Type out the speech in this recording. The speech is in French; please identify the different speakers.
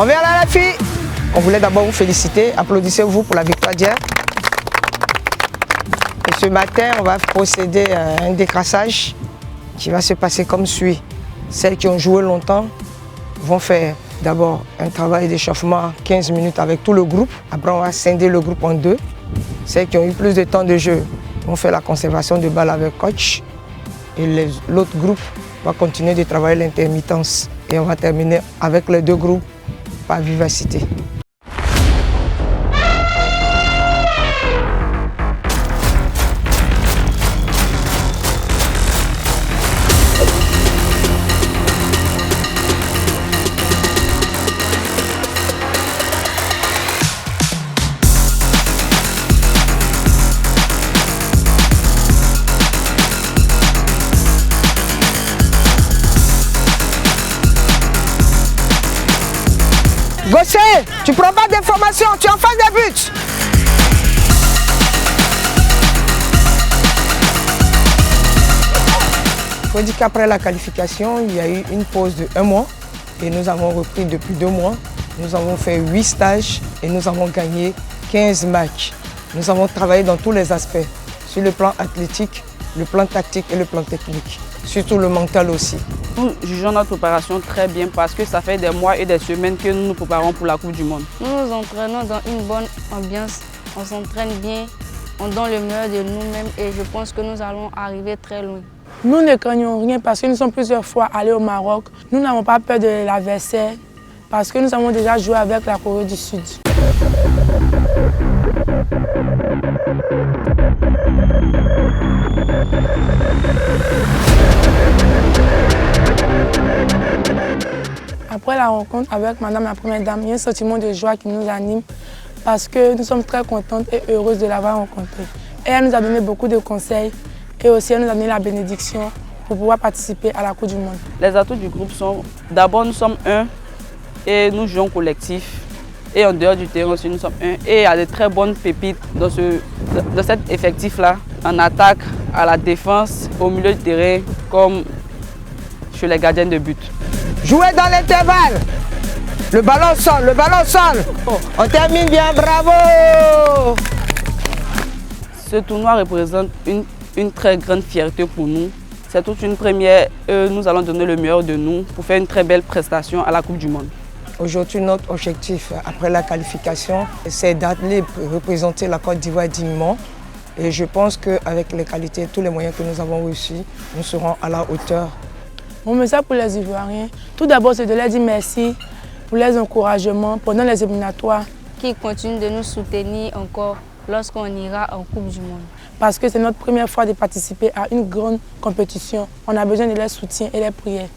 Speaker 1: On vient là, les filles. On voulait d'abord vous féliciter. Applaudissez-vous pour la victoire d'hier. Et ce matin, on va procéder à un décrassage qui va se passer comme suit. Celles qui ont joué longtemps vont faire d'abord un travail d'échauffement 15 minutes avec tout le groupe. Après, on va scinder le groupe en deux. Celles qui ont eu plus de temps de jeu vont faire la conservation de balles avec coach. Et l'autre groupe va continuer de travailler l'intermittence. Et on va terminer avec les deux groupes par vivacité. Gossé, tu prends pas d'informations, tu en fasses des buts. Il faut dire qu'après la qualification, il y a eu une pause de 1 mois et nous avons repris depuis 2 mois. Nous avons fait 8 stages et nous avons gagné 15 matchs. Nous avons travaillé dans tous les aspects, sur le plan athlétique, le plan tactique et le plan technique, surtout le mental aussi.
Speaker 2: Nous jugeons notre préparation très bien parce que ça fait des mois et des semaines que nous nous préparons pour la Coupe du Monde.
Speaker 3: Nous nous entraînons dans une bonne ambiance, on s'entraîne bien, on donne le meilleur de nous-mêmes et je pense que nous allons arriver très loin.
Speaker 4: Nous ne craignons rien parce que nous sommes plusieurs fois allés au Maroc. Nous n'avons pas peur de l'adversaire parce que nous avons déjà joué avec la Corée du Sud. Après la rencontre avec Madame la Première Dame, il y a un sentiment de joie qui nous anime parce que nous sommes très contentes et heureuses de l'avoir rencontrée. Et elle nous a donné beaucoup de conseils et aussi elle nous a donné la bénédiction pour pouvoir participer à la Coupe du Monde.
Speaker 2: Les atouts du groupe sont, d'abord nous sommes un et nous jouons collectif. Et en dehors du terrain aussi nous sommes un. Et il y a de très bonnes pépites dans cet effectif-là, en attaque, à la défense, au milieu du terrain, comme chez les gardiens de but.
Speaker 1: Jouez dans l'intervalle. Le ballon sonne, le ballon sonne. On termine bien, bravo.
Speaker 2: Ce tournoi représente une très grande fierté pour nous. C'est toute une première. Nous allons donner le meilleur de nous pour faire une très belle prestation à la Coupe du Monde.
Speaker 1: Aujourd'hui, notre objectif après la qualification, c'est d'aller représenter la Côte d'Ivoire dignement. Et je pense qu'avec les qualités et tous les moyens que nous avons reçus, nous serons à la hauteur.
Speaker 4: Mon message pour les Ivoiriens, tout d'abord, c'est de leur dire merci pour les encouragements pendant les éliminatoires.
Speaker 3: Qu'ils continuent de nous soutenir encore lorsqu'on ira en Coupe du Monde.
Speaker 4: Parce que c'est notre première fois de participer à une grande compétition. On a besoin de leur soutien et leur prière.